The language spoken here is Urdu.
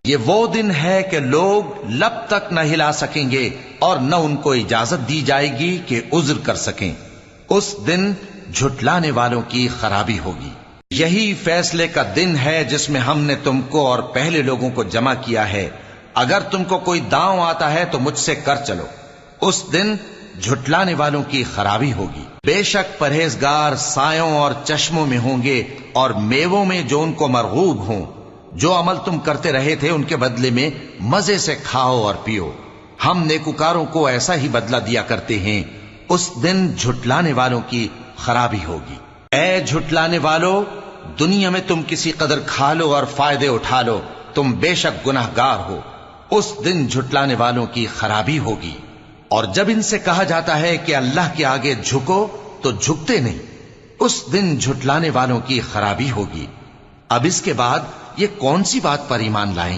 یہ وہ دن ہے کہ لوگ لب تک نہ ہلا سکیں گے اور نہ ان کو اجازت دی جائے گی کہ عذر کر سکیں۔ اس دن جھٹلانے والوں کی خرابی ہوگی۔ یہی فیصلے کا دن ہے جس میں ہم نے تم کو اور پہلے لوگوں کو جمع کیا ہے۔ اگر تم کو کوئی داؤں آتا ہے تو مجھ سے کر چلو۔ اس دن جھٹلانے والوں کی خرابی ہوگی۔ بے شک پرہیزگار سایوں اور چشموں میں ہوں گے اور میووں میں جو ان کو مرغوب ہوں۔ جو عمل تم کرتے رہے تھے ان کے بدلے میں مزے سے کھاؤ اور پیو۔ ہم نیکوکاروں کو ایسا ہی بدلہ دیا کرتے ہیں۔ اس دن جھٹلانے والوں کی خرابی ہوگی۔ اے جھٹلانے والو، دنیا میں تم کسی قدر کھا لو اور فائدے اٹھا لو، تم بے شک گناہگار ہو۔ اس دن جھٹلانے والوں کی خرابی ہوگی۔ اور جب ان سے کہا جاتا ہے کہ اللہ کے آگے جھکو تو جھکتے نہیں۔ اس دن جھٹلانے والوں کی خرابی ہوگی۔ اب اس کے بعد یہ کون سی بات پر ایمان لائیں؟